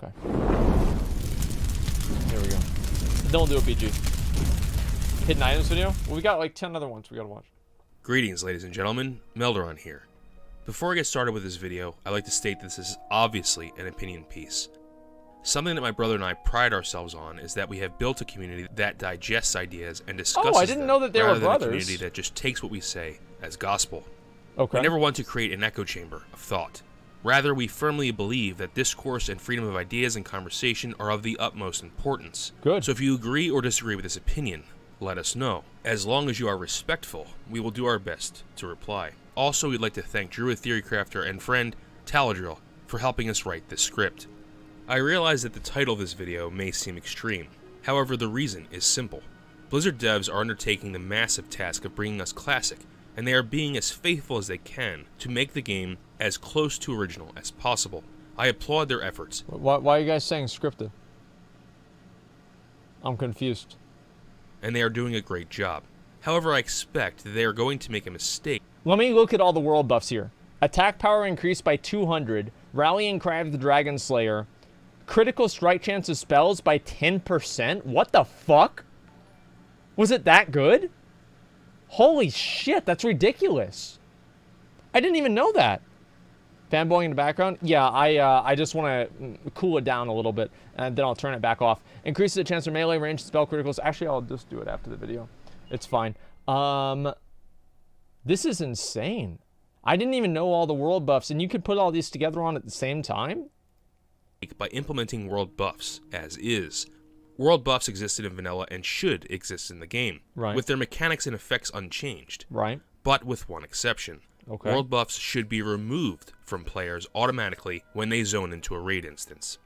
Okay. Here we go. Don't do a BG. Hidden items video? Well, we got like 10 other ones we gotta watch. Greetings, ladies and gentlemen. Melderon here. Before I get started with this video, I'd like to state that this is obviously an opinion piece. Something that my brother and I pride ourselves on is that we have built a community that digests ideas and discusses them. Oh, I didn't know that they were brothers. Rather than a community that just takes what we say as gospel. Okay. We never want to create an echo chamber of thought. Rather, we firmly believe that discourse and freedom of ideas and conversation are of the utmost importance. Good. So if you agree or disagree with this opinion, let us know. As long as you are respectful, we will do our best to reply. Also, we'd like to thank Druid Theory Crafter and friend Taladrill for helping us write this script. I realize that the title of this video may seem extreme. However, the reason is simple. Blizzard devs are undertaking the massive task of bringing us Classic, and they are being as faithful as they can to make the game as close to original as possible. I applaud their efforts. Why are you guys saying scripted? I'm confused. And they are doing a great job. However, I expect that they are going to make a mistake. Let me look at all the world buffs here. Attack power increased by 200. Rallying Cry of the Dragon Slayer. Critical strike chance of spells by 10%? What the fuck? Was it that good? Holy shit, that's ridiculous. I didn't even know that. Fanboying in the background? Yeah, I just want to cool it down a little bit, and then I'll turn it back off. Increases the chance for melee range spell criticals. Actually, I'll just do it after the video. It's fine. This is insane. I didn't even know all the world buffs, and you could put all these together on at the same time? By implementing world buffs as is. World buffs existed in vanilla and should exist in the game, right, with their mechanics and effects unchanged, right, but with one exception. Okay. World buffs should be removed from players automatically when they zone into a raid instance.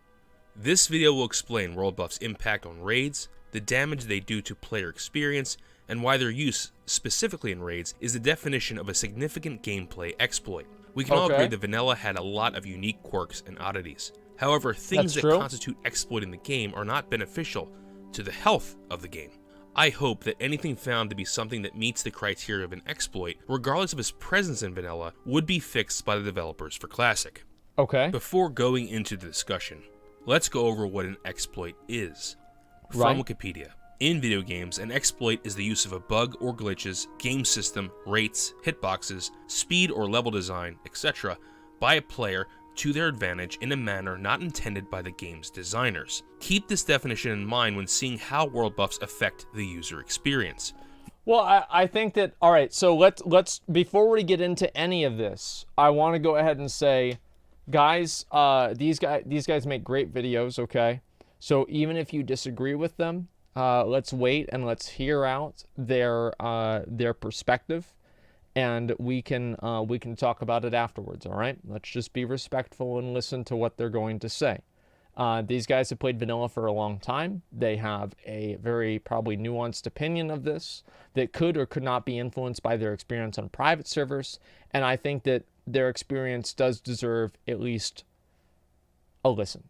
This video will explain world buffs' impact on raids, the damage they do to player experience, and why their use, specifically in raids, is the definition of a significant gameplay exploit. We can all agree that vanilla had a lot of unique quirks and oddities. However, things that constitute exploiting the game are not beneficial to the health of the game. I hope that anything found to be something that meets the criteria of an exploit, regardless of its presence in vanilla, would be fixed by the developers for Classic. Okay. Before going into the discussion, let's go over what an exploit is. From Wikipedia. In video games, an exploit is the use of a bug or glitches, game system, rates, hitboxes, speed or level design, etc. by a player to their advantage in a manner not intended by the game's designers. Keep this definition in mind when seeing how world buffs affect the user experience. Well, I think that, all right, so let's before we get into any of this, I want to go ahead and say, guys, these guys make great videos, okay? So even if you disagree with them, let's wait and let's hear out their perspective. And we can talk about it afterwards, all right? Let's just be respectful and listen to what they're going to say. These guys have played vanilla for a long time. They have a very probably nuanced opinion of this that could or could not be influenced by their experience on private servers. And I think that their experience does deserve at least a listen.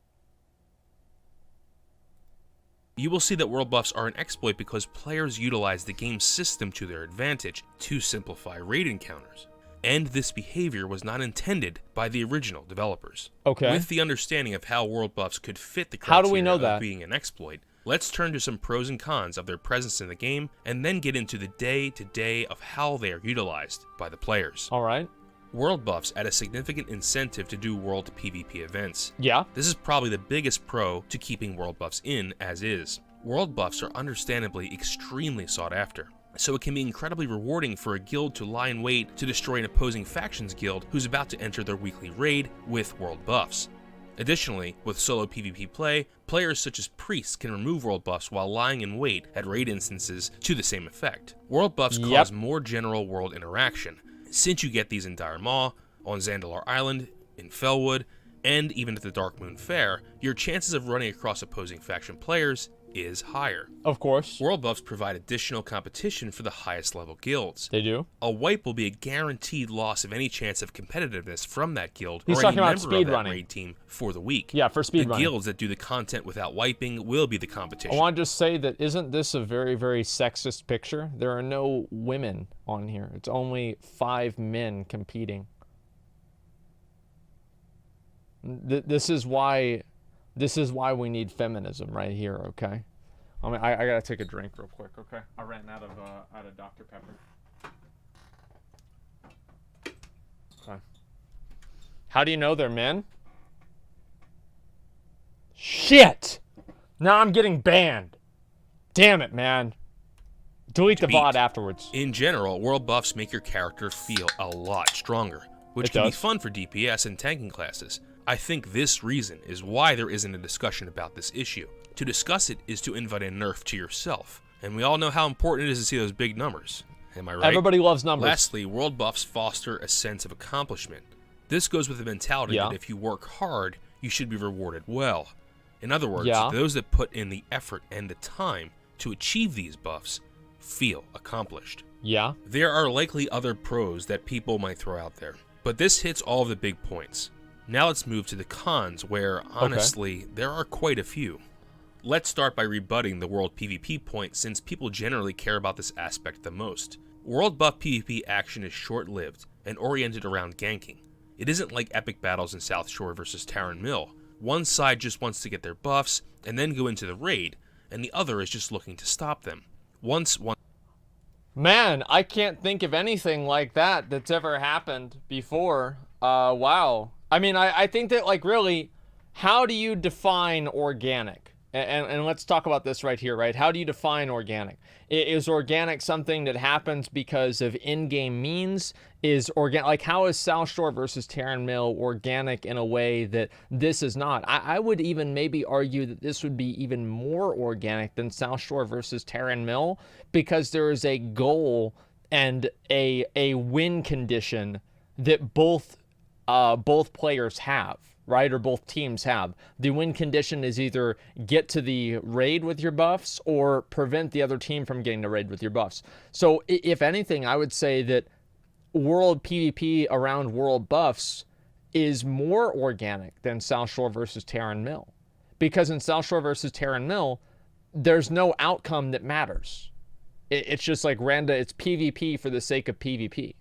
You will see that world buffs are an exploit because players utilize the game's system to their advantage to simplify raid encounters. And this behavior was not intended by the original developers. Okay. With the understanding of how world buffs could fit the criteria How do we know that? Of being an exploit, let's turn to some pros and cons of their presence in the game, and then get into the day-to-day of how they are utilized by the players. All right. World buffs add a significant incentive to do world PvP events. Yeah. This is probably the biggest pro to keeping world buffs in as is. World buffs are understandably extremely sought after, so it can be incredibly rewarding for a guild to lie in wait to destroy an opposing faction's guild who's about to enter their weekly raid with world buffs. Additionally, with solo PvP play, players such as priests can remove world buffs while lying in wait at raid instances to the same effect. World buffs cause more general world interaction, since you get these in Dire Maw, on Zandalar Island, in Felwood, and even at the Dark Moon Fair, your chances of running across opposing faction players is higher. Of course. World buffs provide additional competition for the highest level guilds. They do. A wipe will be a guaranteed loss of any chance of competitiveness from that guild He's or talking any about member of that speedrunning. raid team for the week. Yeah, for speedrunning. The guilds that do the content without wiping will be the competition. I want to just say that isn't this a very, very sexist picture? There are no women on here. It's only 5 men competing. This is why This is why we need feminism right here, okay? I gotta take a drink real quick, okay? I ran out of Dr. Pepper. Okay. How do you know they're men? Shit! Now I'm getting banned. Damn it, man. Delete the VOD afterwards. In general, world buffs make your character feel a lot stronger, which can be fun for DPS and tanking classes. I think this reason is why there isn't a discussion about this issue. To discuss it is to invite a nerf to yourself, and we all know how important it is to see those big numbers. Am I right? Everybody loves numbers. Lastly, world buffs foster a sense of accomplishment. This goes with the mentality that if you work hard, you should be rewarded well. In other words, those that put in the effort and the time to achieve these buffs feel accomplished. Yeah. There are likely other pros that people might throw out there, but this hits all of the big points. Now let's move to the cons, where, honestly, there are quite a few. Let's start by rebutting the world PvP point, since people generally care about this aspect the most. World buff PvP action is short-lived and oriented around ganking. It isn't like epic battles in South Shore versus Tarren Mill. One side just wants to get their buffs and then go into the raid, and the other is just looking to stop them. Man, I can't think of anything like that that's ever happened before. Wow. I mean, I think that, like, really, how do you define organic? And let's talk about this right here, right? How do you define organic? Is organic something that happens because of in-game means? Is organic, like, how is South Shore versus Tarren Mill organic in a way that this is not? I would even maybe argue that this would be even more organic than South Shore versus Tarren Mill, because there is a goal and a win condition that both players have, right? Or both teams have. The win condition is either get to the raid with your buffs or prevent the other team from getting the raid with your buffs. So if anything, I would say that world PvP around world buffs is more organic than South Shore versus Tarren Mill. Because in South Shore versus Tarren Mill, there's no outcome that matters. It's just like it's PvP for the sake of PvP.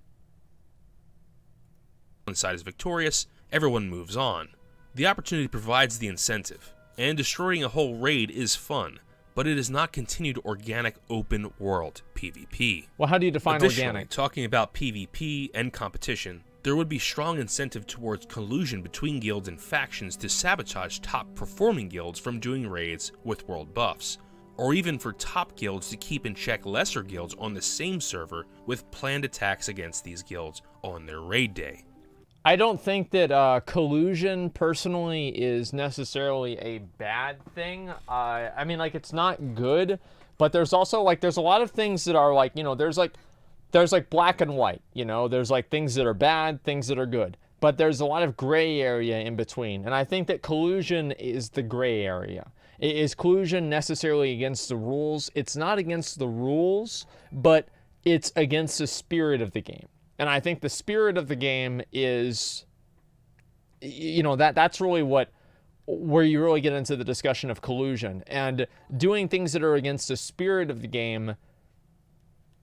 One side is victorious, everyone moves on. The opportunity provides the incentive, and destroying a whole raid is fun, but it is not continued organic open world PvP. Well, how do you define organic? Talking about PvP and competition, there would be strong incentive towards collusion between guilds and factions to sabotage top performing guilds from doing raids with world buffs, or even for top guilds to keep in check lesser guilds on the same server with planned attacks against these guilds on their raid day. I don't think that collusion personally is necessarily a bad thing. I mean, like, it's not good, but there's also, like, there's a lot of things that are, like, you know, there's like black and white, you know, there's like things that are bad, things that are good, but there's a lot of gray area in between. And I think that collusion is the gray area. Is collusion necessarily against the rules? It's not against the rules, but it's against the spirit of the game. And I think the spirit of the game is, you know, that's really where you really get into the discussion of collusion. And doing things that are against the spirit of the game,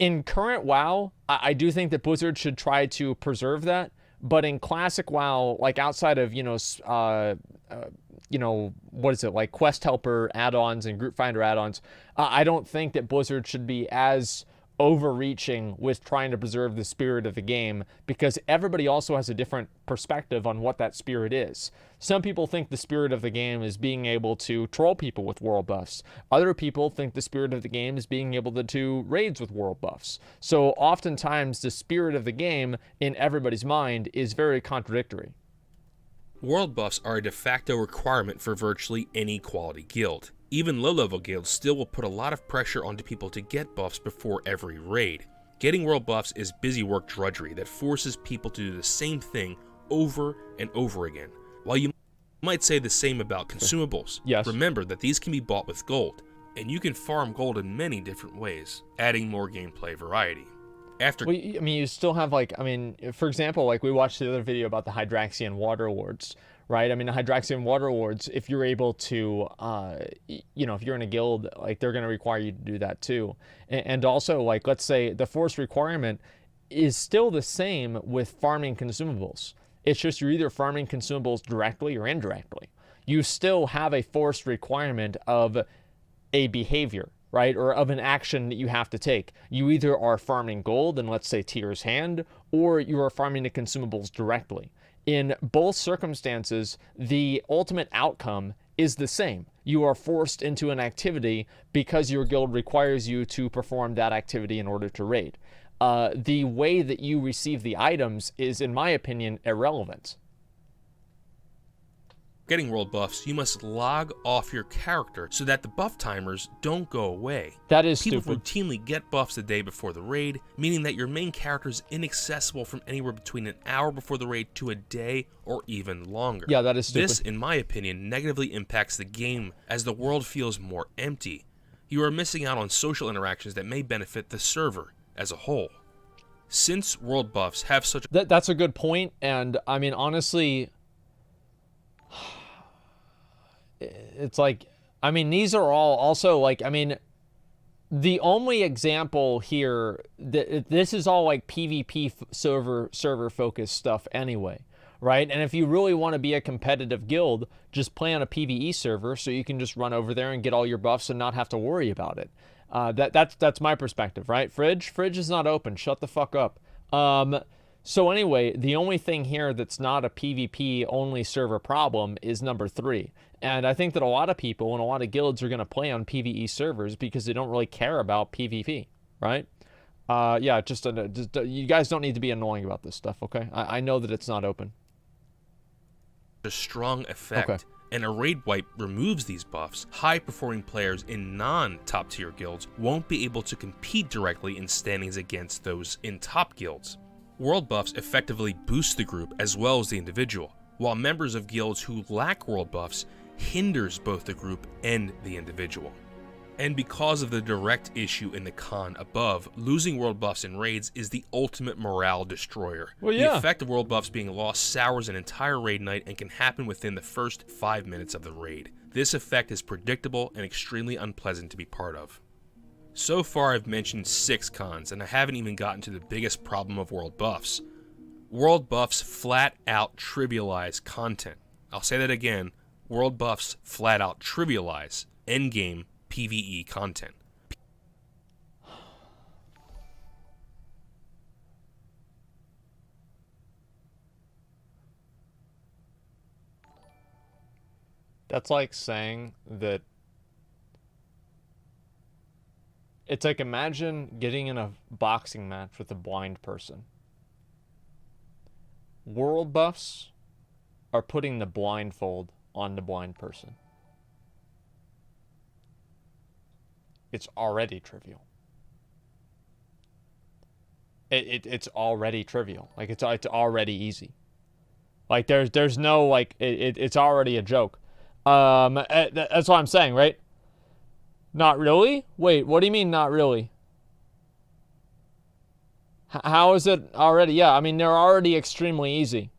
in current WoW, I do think that Blizzard should try to preserve that. But in classic WoW, like outside of, what is it, like Quest Helper add-ons and Group Finder add-ons, I don't think that Blizzard should be as overreaching with trying to preserve the spirit of the game, because everybody also has a different perspective on what that spirit is. Some people think the spirit of the game is being able to troll people with world buffs. Other people think the spirit of the game is being able to do raids with world buffs. So oftentimes the spirit of the game in everybody's mind is very contradictory. World buffs are a de facto requirement for virtually any quality guild. Even low-level guilds still will put a lot of pressure onto people to get buffs before every raid. Getting world buffs is busy work drudgery that forces people to do the same thing over and over again. While you might say the same about consumables, remember that these can be bought with gold, and you can farm gold in many different ways, adding more gameplay variety. Well, I mean, you still have, like, I mean, for example, like we watched the other video about the Hydraxian Water Awards, right? I mean, the Hydraxian Water Awards, if you're able to, if you're in a guild, like, they're going to require you to do that too. And also, like, let's say the force requirement is still the same with farming consumables. It's just you're either farming consumables directly or indirectly. you still have a forced requirement of a behavior, right? Or of an action that you have to take. You either are farming gold in, let's say, Tyr's Hand, or you are farming the consumables directly. In both circumstances, the ultimate outcome is the same. You are forced into an activity because your guild requires you to perform that activity in order to raid. The way that you receive the items is, in my opinion, irrelevant. Getting world buffs, you must log off your character so that the buff timers don't go away. That is People stupid. routinely get buffs the day before the raid, meaning that your main character is inaccessible from anywhere between an hour before the raid to a day or even longer. Yeah, that is stupid. This, in my opinion, negatively impacts the game as the world feels more empty. You are missing out on social interactions that may benefit the server as a whole. Since world buffs have such That's a good point, and I mean, honestly, it's like, I mean, these are all also like, I mean, the only example here, this is all like PvP server focused stuff anyway, right? And if you really want to be a competitive guild, just play on a PvE server so you can just run over there and get all your buffs and not have to worry about it. That's my perspective, right? Fridge is not open. Shut the fuck up. So anyway, the only thing here that's not a PvP only server problem is number 3. And I think that a lot of people and a lot of guilds are going to play on PvE servers because they don't really care about PvP, right? Yeah, just you guys don't need to be annoying about this stuff, okay? I know that it's not open. a strong effect. Okay. And a raid wipe removes these buffs. High-performing players in non-top tier guilds won't be able to compete directly in standings against those in top guilds. World buffs effectively boost the group as well as the individual, while members of guilds who lack world buffs hinders both the group and the individual. And because of the direct issue in the con above, losing world buffs in raids is the ultimate morale destroyer. Well, yeah. The effect of world buffs being lost sours an entire raid night and can happen within the first 5 minutes of the raid. This effect is predictable and extremely unpleasant to be part of. So far I've mentioned 6 cons, and I haven't even gotten to the biggest problem of world buffs. World buffs flat out trivialize content. I'll say that again, world buffs flat out trivialize endgame PvE content. That's like saying that it's like, imagine getting in a boxing match with a blind person. World buffs are putting the blindfold on the blind person. It's already trivial. It's already trivial. Like it's already easy. Like there's no like it's already a joke. That's what I'm saying, right? Not really? Wait, what do you mean not really? How is it already? Yeah, I mean, they're already extremely easy.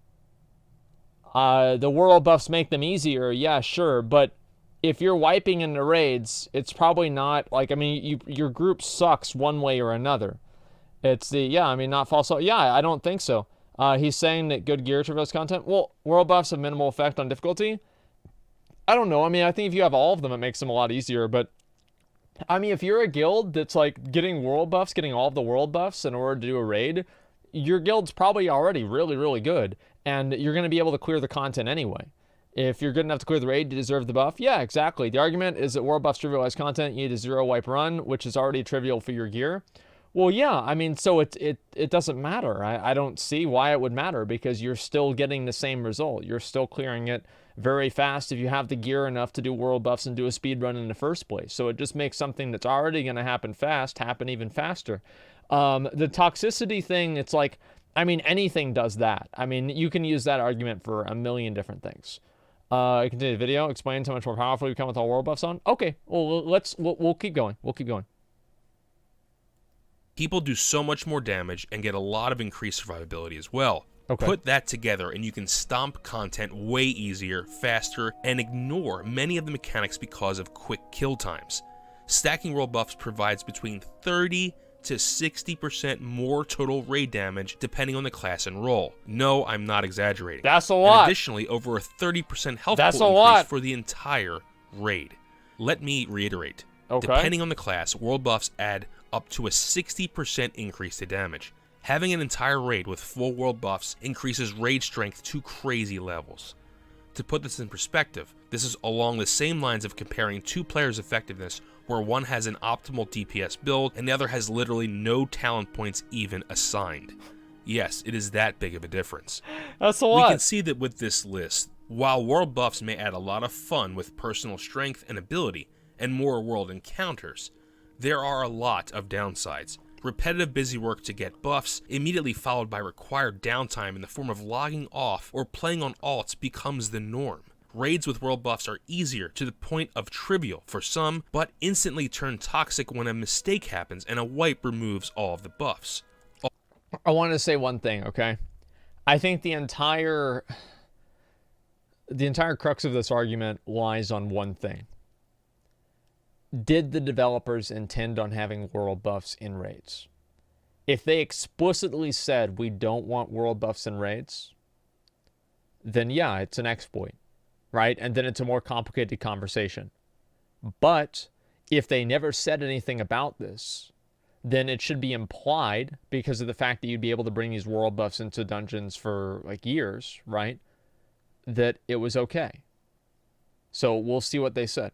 The world buffs make them easier, yeah, sure, but if you're wiping in the raids, it's probably not, like, I mean, your group sucks one way or another. It's the, yeah, I mean, not false. Yeah, I don't think so. He's saying that good gear trivializes content. Well, world buffs have minimal effect on difficulty. I don't know. I mean, I think if you have all of them, it makes them a lot easier, but I mean, if you're a guild that's like getting world buffs, getting all of the world buffs in order to do a raid, your guild's probably already really, really good, and you're going to be able to clear the content anyway. If you're good enough to clear the raid, you deserve the buff. Yeah, exactly. The argument is that world buffs trivialize content. You need a 0 wipe run, which is already trivial for your gear. Well, yeah, I mean, so it doesn't matter. I don't see why it would matter, because you're still getting the same result. You're still clearing it very fast if you have the gear enough to do world buffs and do a speed run in the first place. So it just makes something that's already going to happen fast happen even faster. The toxicity thing, it's like, I mean, anything does that. I mean, you can use that argument for a million different things. Continue the video. Explain how much more powerful you become with all world buffs on. Okay, well, we'll keep going. We'll keep going. People do so much more damage and get a lot of increased survivability as well. Okay. Put that together and you can stomp content way easier, faster, and ignore many of the mechanics because of quick kill times. Stacking world buffs provides between 30 to 60% more total raid damage depending on the class and role. No, I'm not exaggerating. That's a lot. And additionally, over a 30% health That's pool a increase lot. for the entire raid. Let me reiterate. Okay. Depending on the class, world buffs add up to a 60% increase to damage. Having an entire raid with full world buffs increases raid strength to crazy levels. To put this in perspective, this is along the same lines of comparing two players' effectiveness, where one has an optimal DPS build and the other has literally no talent points even assigned. Yes, it is that big of a difference. That's a lot. We can see that with this list, while world buffs may add a lot of fun with personal strength and ability, and more world encounters, there are a lot of downsides. Repetitive busy work to get buffs, immediately followed by required downtime in the form of logging off or playing on alts, becomes the norm. Raids with world buffs are easier to the point of trivial for some, but instantly turn toxic when a mistake happens and a wipe removes all of the buffs. I want to say one thing, okay? I think the entire crux of this argument lies on one thing. Did the developers intend on having world buffs in raids? If they explicitly said we don't want world buffs in raids, then yeah, it's an exploit, right? And then it's a more complicated conversation. But if they never said anything about this, then it should be implied, because of the fact that you'd be able to bring these world buffs into dungeons for like years, right? That it was okay. So we'll see what they said.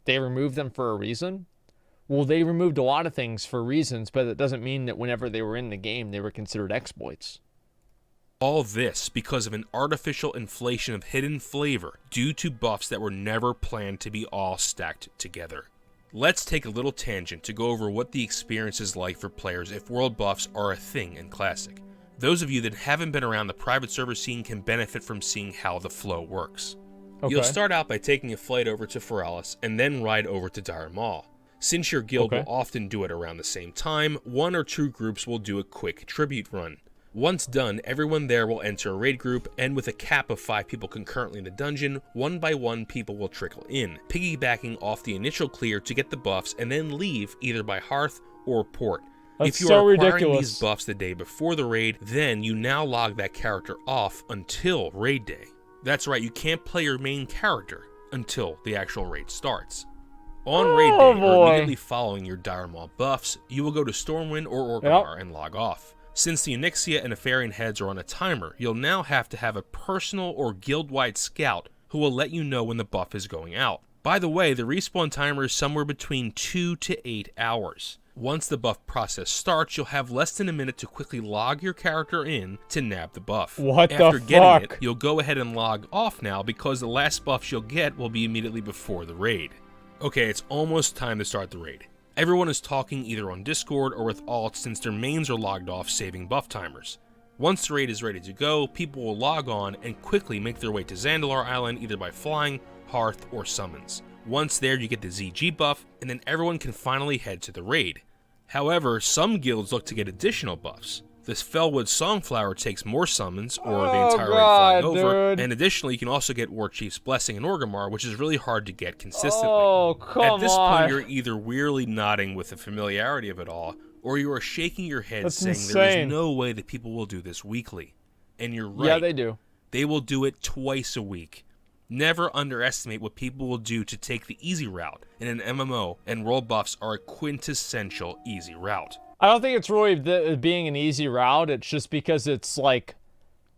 They removed them for a reason. Well, they removed a lot of things for reasons, but it doesn't mean that whenever they were in the game, they were considered exploits. All this because of an artificial inflation of hidden flavor due to buffs that were never planned to be all stacked together. Let's take a little tangent to go over what the experience is like for players if world buffs are a thing in Classic. Those of you that haven't been around the private server scene can benefit from seeing how the flow works. Okay. You'll start out by taking a flight over to Feralis and then ride over to Dire Maul. Since your guild will often do it around the same time, one or two groups will do a quick tribute run. Once done, everyone there will enter a raid group, and with a cap of 5 people concurrently in the dungeon, one by one people will trickle in, piggybacking off the initial clear to get the buffs and then leave either by Hearth or Port. That's if you so are acquiring ridiculous. these buffs the day before the raid, then you now log that character off until raid day. That's right, you can't play your main character until the actual raid starts. On raid day, or immediately following your Dire Maul buffs, you will go to Stormwind or Orgrimmar and log off. Since the Onyxia and Nefarian heads are on a timer, you'll now have to have a personal or guild-wide scout who will let you know when the buff is going out. By the way, the respawn timer is somewhere between 2 to 8 hours. Once the buff process starts, you'll have less than a minute to quickly log your character in to nab the buff. After getting it, you'll go ahead and log off now, because the last buffs you'll get will be immediately before the raid. Okay, it's almost time to start the raid. Everyone is talking either on Discord or with alts since their mains are logged off, saving buff timers. Once the raid is ready to go, people will log on and quickly make their way to Zandalar Island either by flying, Hearth, or summons. Once there, you get the ZG buff, and then everyone can finally head to the raid. However, some guilds look to get additional buffs. This Fellwood Songflower takes more summons, or the entire raid flying over, and additionally you can also get War Chief's Blessing in Orgrimmar, which is really hard to get consistently. Oh, come on. At this point, you're either wearily nodding with the familiarity of it all, or you are shaking your head saying there is no way that people will do this weekly. And you're right. Yeah, they do. They will do it twice a week. Never underestimate what people will do to take the easy route in an MMO, and world buffs are a quintessential easy route. I don't think it's really being an easy route. It's just because it's like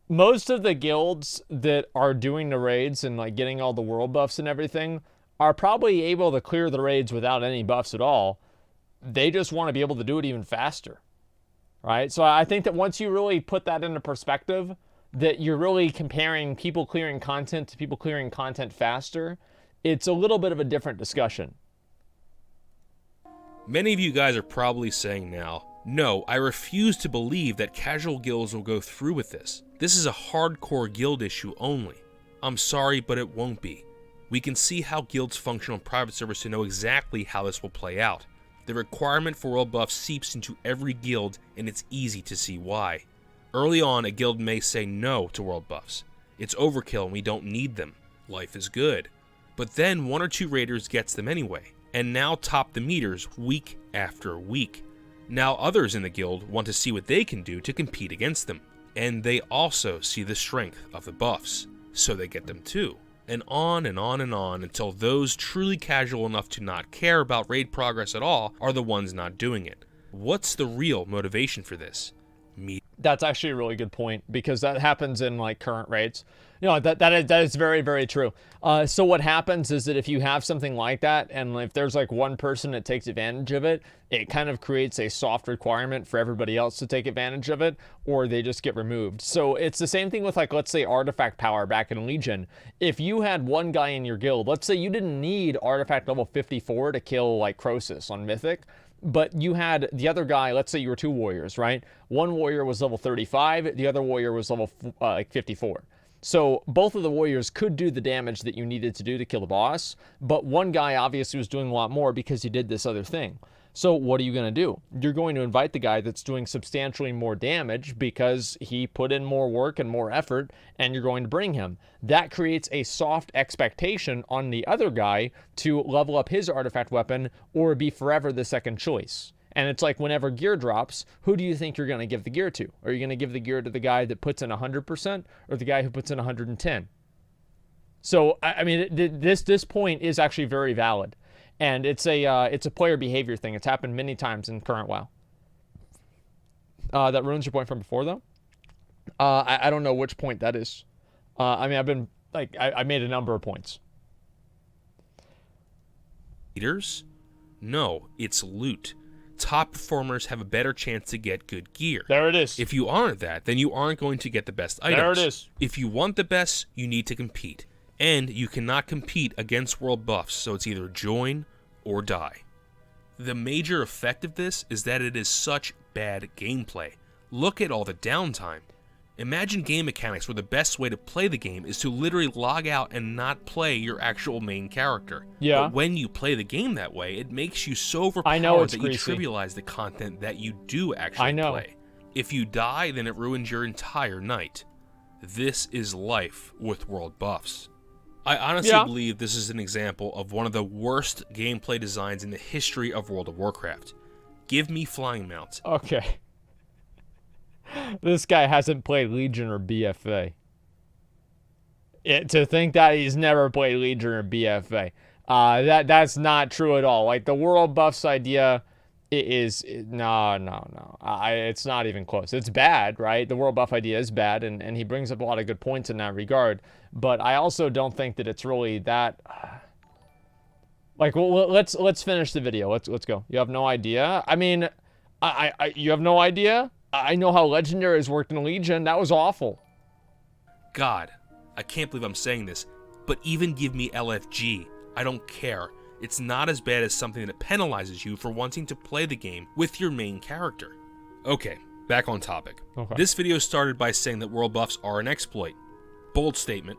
most of the guilds that are doing the raids and like getting all the world buffs and everything are probably able to clear the raids without any buffs at all. They just want to be able to do it even faster, right? So I think that once you really put that into perspective, that you're really comparing people clearing content to people clearing content faster, it's a little bit of a different discussion. Many of you guys are probably saying now, no, I refuse to believe that casual guilds will go through with this. This is a hardcore guild issue only. I'm sorry, but it won't be. We can see how guilds function on private servers to know exactly how this will play out. The requirement for world buffs seeps into every guild, and it's easy to see why. Early on, a guild may say no to world buffs. It's overkill and we don't need them. Life is good. But then 1 or 2 raiders gets them anyway, and now top the meters week after week. Now others in the guild want to see what they can do to compete against them, and they also see the strength of the buffs, so they get them too. And on and on and on until those truly casual enough to not care about raid progress at all are the ones not doing it. What's the real motivation for this? That's actually a really good point, because that happens in like current raids. You know, that is very, very true. So what happens is that if you have something like that, and if there's like one person that takes advantage of it, it kind of creates a soft requirement for everybody else to take advantage of it, or they just get removed. So it's the same thing with, like, let's say artifact power back in Legion. If you had one guy in your guild, let's say you didn't need artifact level 54 to kill like Croesus on Mythic, but you had the other guy, let's say you were 2 warriors, right? One warrior was level 35, the other warrior was level 54. So both of the warriors could do the damage that you needed to do to kill the boss, but one guy obviously was doing a lot more because he did this other thing. So what are you going to do? You're going to invite the guy that's doing substantially more damage because he put in more work and more effort, and you're going to bring him. That creates a soft expectation on the other guy to level up his artifact weapon or be forever the second choice. And it's like whenever gear drops, who do you think you're going to give the gear to? Are you going to give the gear to the guy that puts in 100% or the guy who puts in 110? So, I mean, this point is actually very valid. And it's a player behavior thing. It's happened many times in current WoW. That ruins your point from before, though. I don't know which point that is. I mean, I've been, like, I made a number of points. Leaders? No, it's loot. Top performers have a better chance to get good gear. There it is. If you aren't that, then you aren't going to get the best items. There it is. If you want the best, you need to compete. And you cannot compete against world buffs, so it's either join or die. The major effect of this is that it is such bad gameplay. Look at all the downtime. Imagine game mechanics where the best way to play the game is to literally log out and not play your actual main character. Yeah. But when you play the game that way, it makes you so I know overpowered it's that greasy. you trivialize the content that you do actually play. If you die, then it ruins your entire night. This is life with world buffs. I honestly believe this is an example of one of the worst gameplay designs in the history of World of Warcraft. Give me flying mounts. Okay. This guy hasn't played Legion or BFA. To think that he's never played Legion or BFA. That's not true at all. Like, the world buffs idea is no. It's not even close. It's bad, right? The world buff idea is bad, and he brings up a lot of good points in that regard. But I also don't think that it's really that. Like, well, let's finish the video. Let's go. You have no idea. I mean, you have no idea. I know how Legendary has worked in Legion. That was awful. God, I can't believe I'm saying this, but even give me LFG. I don't care. It's not as bad as something that penalizes you for wanting to play the game with your main character. Okay, back on topic. Okay. This video started by saying that world buffs are an exploit. Bold statement,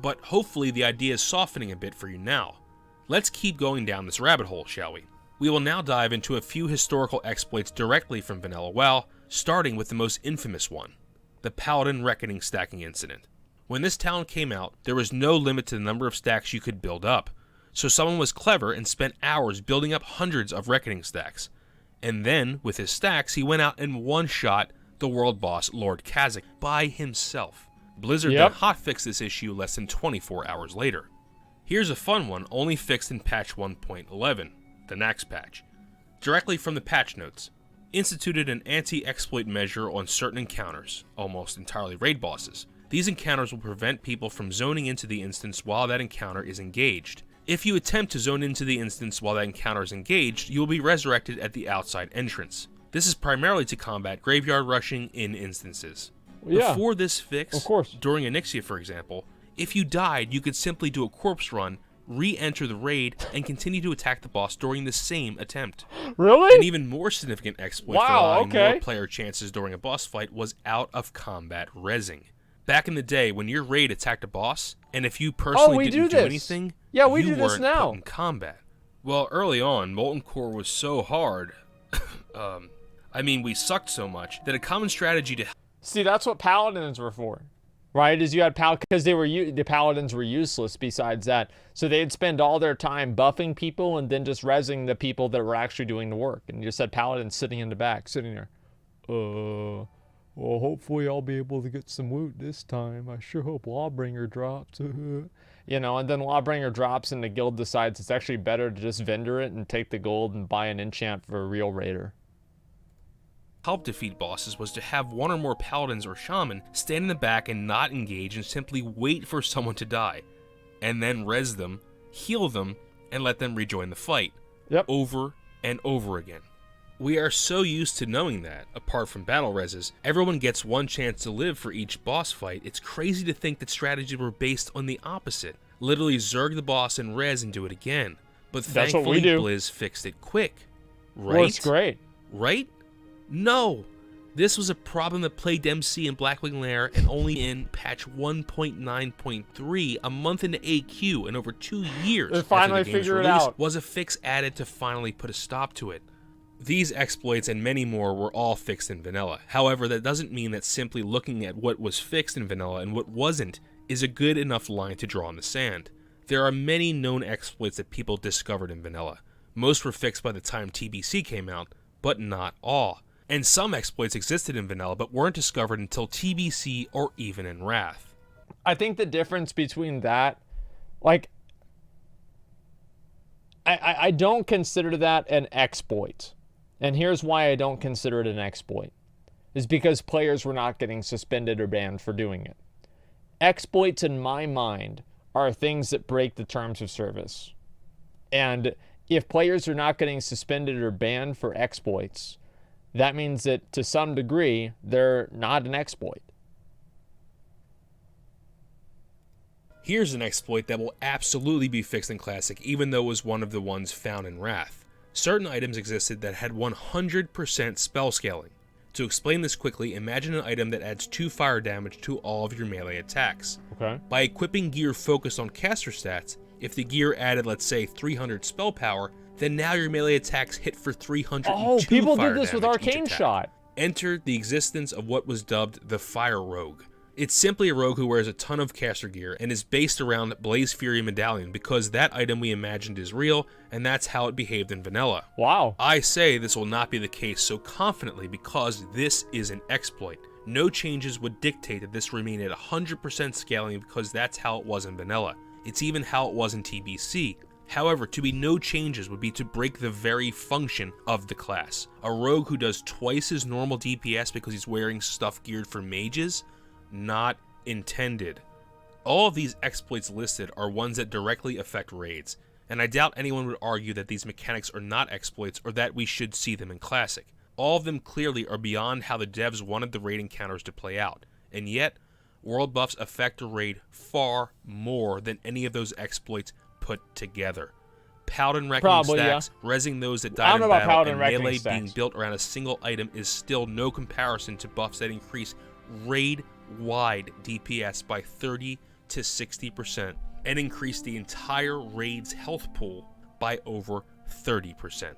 but hopefully the idea is softening a bit for you now. Let's keep going down this rabbit hole, shall we? We will now dive into a few historical exploits directly from Vanilla WoW, starting with the most infamous one, the Paladin Reckoning stacking incident. When this talent came out, there was no limit to the number of stacks you could build up, so someone was clever and spent hours building up hundreds of Reckoning stacks. And then, with his stacks, he went out and one-shot the world boss Lord Kha'Zix by himself. Blizzard then hotfixed this issue less than 24 hours later. Here's a fun one, only fixed in patch 1.11, the Nax patch. Directly from the patch notes, instituted an anti-exploit measure on certain encounters, almost entirely raid bosses. These encounters will prevent people from zoning into the instance while that encounter is engaged. If you attempt to zone into the instance while that encounter is engaged, you will be resurrected at the outside entrance. This is primarily to combat graveyard rushing in instances. Before this fix, during Onyxia for example, if you died, you could simply do a corpse run, re-enter the raid, and continue to attack the boss during the same attempt. Really? An even more significant exploit for allowing more player chances during a boss fight was out-of-combat rezzing. Back in the day, when your raid attacked a boss, and if you personally didn't do anything, you weren't put in combat. Well, early on, Molten Core was so hard, I mean, we sucked so much, that a common strategy to... See, that's what Paladins were for. right? Is you had because the paladins were useless besides that, so they'd spend all their time buffing people and then just rezzing the people that were actually doing the work, and you just had paladins sitting in the back, sitting there. Well, hopefully I'll be able to get some loot this time. I sure hope Lawbringer drops. And then Lawbringer drops and the guild decides it's actually better to just vendor it and take the gold and buy an enchant for a real raider. Help defeat bosses was to have one or more paladins or shaman stand in the back and not engage and simply wait for someone to die, and then res them, heal them, and let them rejoin the fight. Yep. Over and over again. We are so used to knowing that, apart from battle reses, everyone gets one chance to live for each boss fight. It's crazy to think that strategies were based on the opposite. Literally zerg the boss and res and do it again. But That's what thankfully we do. Blizz fixed it quick. Right? Well, it's great. Right? No! This was a problem that plagued MC in Blackwing Lair and only in patch 1.9.3, a month into AQ, and over 2 years They after finally the game's figured it release, out. was a fix added to finally put a stop to it. These exploits and many more were all fixed in vanilla. However, that doesn't mean that simply looking at what was fixed in vanilla and what wasn't is a good enough line to draw in the sand. There are many known exploits that people discovered in vanilla. Most were fixed by the time TBC came out, but not all. And some exploits existed in vanilla but weren't discovered until TBC or even in Wrath. I think the difference between that, I don't consider that an exploit. And here's why I don't consider it an exploit. Is because players were not getting suspended or banned for doing it. Exploits in my mind are things that break the terms of service. And if players are not getting suspended or banned for exploits, that means that to some degree, they're not an exploit. Here's an exploit that will absolutely be fixed in Classic, even though it was one of the ones found in Wrath. Certain items existed that had 100% spell scaling. To explain this quickly, imagine an item that adds 2 fire damage to all of your melee attacks. Okay. By equipping gear focused on caster stats, if the gear added, let's say, 300 spell power, then now your melee attacks hit for 302 Oh, people fire did this with damage each Arcane attack. Shot. Enter the existence of what was dubbed the Fire Rogue. It's simply a rogue who wears a ton of caster gear and is based around Blaze Fury Medallion because that item we imagined is real, and that's how it behaved in vanilla. Wow. I say this will not be the case so confidently because this is an exploit. No changes would dictate that this remain at 100% scaling because that's how it was in vanilla. It's even how it was in TBC. However, to be no changes would be to break the very function of the class. A rogue who does twice his normal DPS because he's wearing stuff geared for mages? Not intended. All of these exploits listed are ones that directly affect raids, and I doubt anyone would argue that these mechanics are not exploits or that we should see them in Classic. All of them clearly are beyond how the devs wanted the raid encounters to play out, and yet, world buffs affect a raid far more than any of those exploits put together. Paladin Reckoning Probably, stacks, rezzing those that I died don't in know about battle, Paladin and Reckoning melee stacks. being built around a single item is still no comparison to buffs that increase raid-wide DPS by 30 to 60% and increase the entire raid's health pool by over 30%.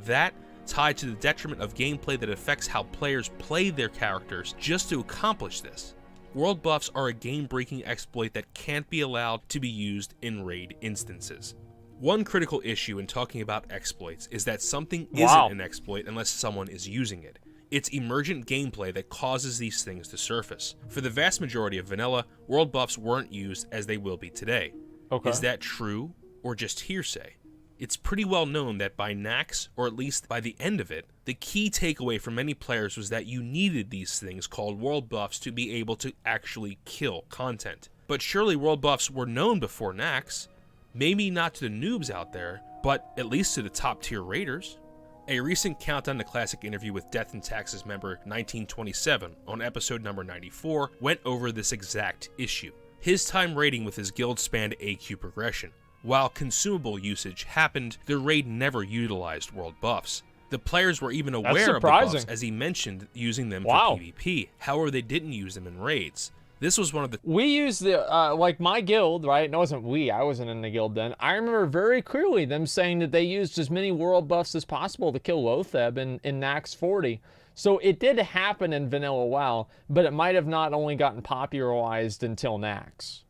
That, tied to the detriment of gameplay that affects how players play their characters just to accomplish this. World buffs are a game-breaking exploit that can't be allowed to be used in raid instances. One critical issue in talking about exploits is that something isn't an exploit unless someone is using it. It's emergent gameplay that causes these things to surface. For the vast majority of vanilla, world buffs weren't used as they will be today. Okay. Is that true or just hearsay? It's pretty well known that by Nax, or at least by the end of it, the key takeaway for many players was that you needed these things called world buffs to be able to actually kill content. But surely world buffs were known before Nax. Maybe not to the noobs out there, but at least to the top tier raiders. A recent Countdown to Classic interview with Death and Taxes member 1927 on episode number 94 went over this exact issue. His time raiding with his guild spanned AQ progression. While consumable usage happened, the raid never utilized world buffs. The players were even aware of the buffs, as he mentioned using them for PvP. However, they didn't use them in raids. This was one of the... We used the, like my guild, right? No, it wasn't we. I wasn't in the guild then. I remember very clearly them saying that they used as many world buffs as possible to kill Lotheb in Nax 40. So it did happen in Vanilla WoW, but it might have not only gotten popularized until Nax.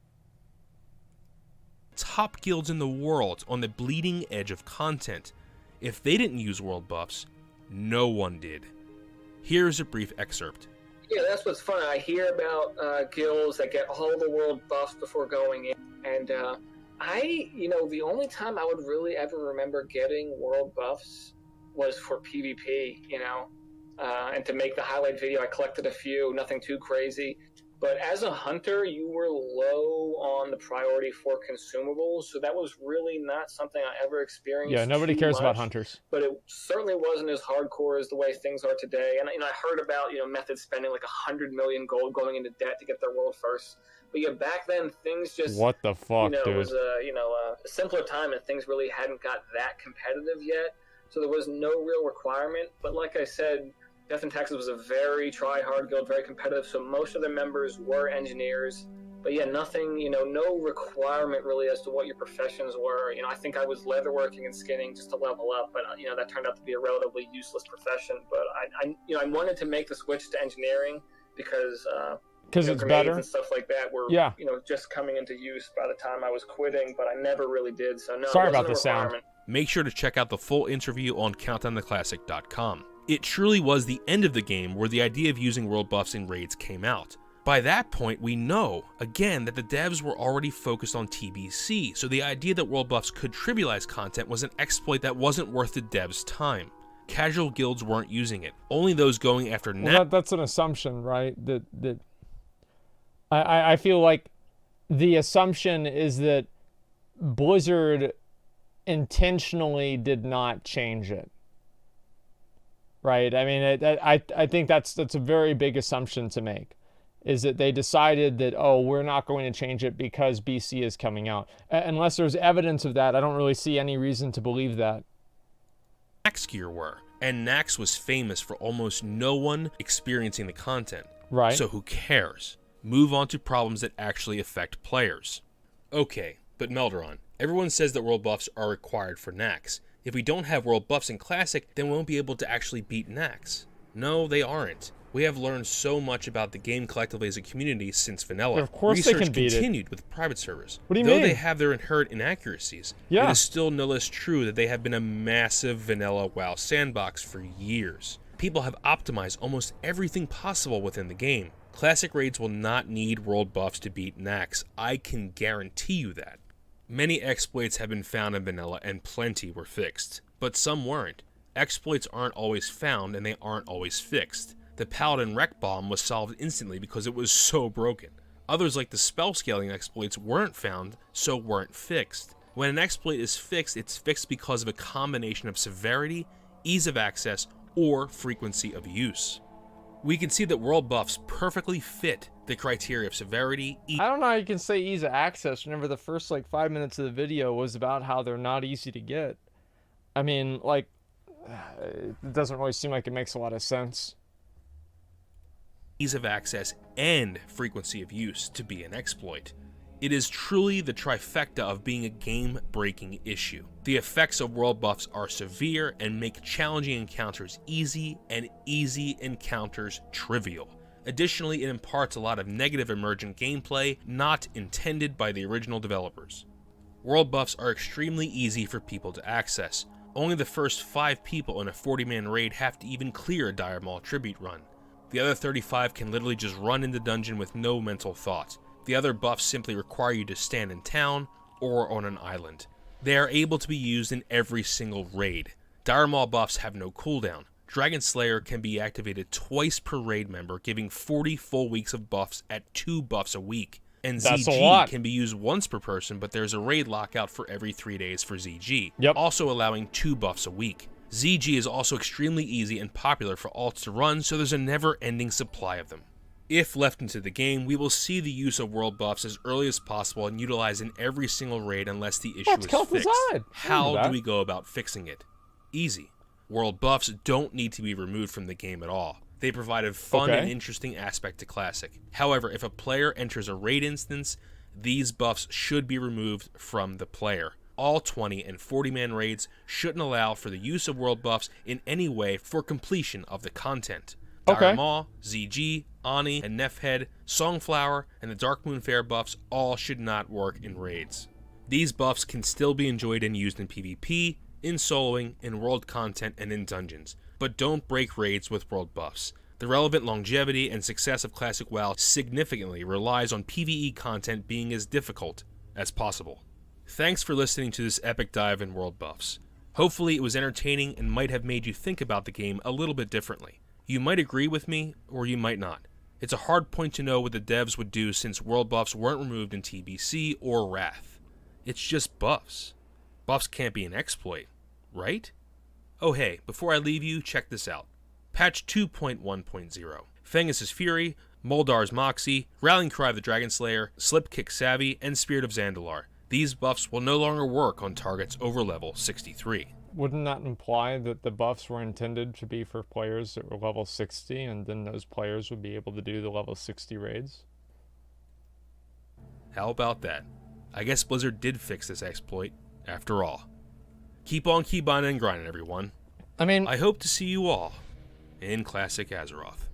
Top guilds in the world on the bleeding edge of content. If they didn't use world buffs, no one did. Here's a brief excerpt. Yeah, that's what's fun. I hear about guilds that get all the world buffs before going in, and the only time I would really ever remember getting world buffs was for PvP, and to make the highlight video, I collected a few, nothing too crazy. But as a hunter, you were low on the priority for consumables, so that was really not something I ever experienced. Yeah, nobody cares about hunters. But it certainly wasn't as hardcore as the way things are today. And I heard about methods spending like 100 million gold going into debt to get their world first. But yeah, back then things just what the fuck, dude? It was a simpler time, and things really hadn't got that competitive yet. So there was no real requirement. But like I said, Death and Taxes was a very try-hard guild, very competitive, so most of their members were engineers. But yeah, nothing, no requirement really as to what your professions were. I think I was leatherworking and skinning just to level up, but that turned out to be a relatively useless profession. But I wanted to make the switch to engineering because it's better and stuff like that were just coming into use by the time I was quitting, but I never really did. So no, sorry about the sound. Make sure to check out the full interview on countdowntheclassic.com. It truly was the end of the game where the idea of using world buffs in raids came out. By that point, we know, again, that the devs were already focused on TBC, so the idea that world buffs could trivialize content was an exploit that wasn't worth the devs' time. Casual guilds weren't using it. Only those going after that's an assumption, right? That I feel like the assumption is that Blizzard intentionally did not change it. Right. I mean, I think that's a very big assumption to make, is that they decided that, we're not going to change it because BC is coming out. Unless there's evidence of that, I don't really see any reason to believe that. Nax gear were, and Nax was famous for almost no one experiencing the content. Right. So who cares? Move on to problems that actually affect players. Okay, but Melderon, everyone says that world buffs are required for Nax. If we don't have world buffs in Classic, then we won't be able to actually beat Nax. No, they aren't. We have learned so much about the game collectively as a community since Vanilla. Of course Research they can beat continued with private servers. What do you mean? Though they have their inherent inaccuracies, it is still no less true that they have been a massive Vanilla WoW sandbox for years. People have optimized almost everything possible within the game. Classic raids will not need world buffs to beat Nax. I can guarantee you that. Many exploits have been found in Vanilla and plenty were fixed, but some weren't. Exploits aren't always found and they aren't always fixed. The Paladin Wreck Bomb was solved instantly because it was so broken. Others, like the spell scaling exploits, weren't found, so weren't fixed. When an exploit is fixed, it's fixed because of a combination of severity, ease of access, or frequency of use. We can see that world buffs perfectly fit the criteria of severity. I don't know how you can say ease of access whenever the first 5 minutes of the video was about how they're not easy to get. I mean, it doesn't really seem like it makes a lot of sense. Ease of access and frequency of use to be an exploit. It is truly the trifecta of being a game-breaking issue. The effects of world buffs are severe and make challenging encounters easy and easy encounters trivial. Additionally, it imparts a lot of negative emergent gameplay not intended by the original developers. World buffs are extremely easy for people to access. Only the first 5 people in a 40-man raid have to even clear a Dire Maul tribute run. The other 35 can literally just run in the dungeon with no mental thought. The other buffs simply require you to stand in town or on an island. They are able to be used in every single raid. Dire Maul buffs have no cooldown. Dragon Slayer can be activated twice per raid member, giving 40 full weeks of buffs at 2 buffs a week. And ZG can be used once per person, but there's a raid lockout for every 3 days for ZG, also allowing 2 buffs a week. ZG is also extremely easy and popular for alts to run, so there's a never-ending supply of them. If left into the game, we will see the use of world buffs as early as possible and utilized in every single raid unless the issue is fixed. How do we go about fixing it? Easy. World buffs don't need to be removed from the game at all. They provide a fun and interesting aspect to Classic. However, if a player enters a raid instance, these buffs should be removed from the player. all 20 and 40-man raids shouldn't allow for the use of world buffs in any way for completion of the content. Okay. Dire Maw, ZG, Ani, and Nefhead, Songflower, and the Dark Moon Fair buffs all should not work in raids. These buffs can still be enjoyed and used in PvP, in soloing, in world content, and in dungeons, but don't break raids with world buffs. The relevant longevity and success of Classic WoW significantly relies on PvE content being as difficult as possible. Thanks for listening to this epic dive in world buffs. Hopefully it was entertaining and might have made you think about the game a little bit differently. You might agree with me, or you might not. It's a hard point to know what the devs would do since world buffs weren't removed in TBC or Wrath. It's just buffs. Buffs can't be an exploit, right? Oh hey, before I leave you, check this out. Patch 2.1.0. Fengus's Fury, Moldar's Moxie, Rallying Cry of the Dragon Slayer, Slipkick Savvy, and Spirit of Zandalar. These buffs will no longer work on targets over level 63. Wouldn't that imply that the buffs were intended to be for players that were level 60, and then those players would be able to do the level 60 raids? How about that? I guess Blizzard did fix this exploit, after all. Keep on keep on and grinding, everyone. I mean, I hope to see you all in Classic Azeroth.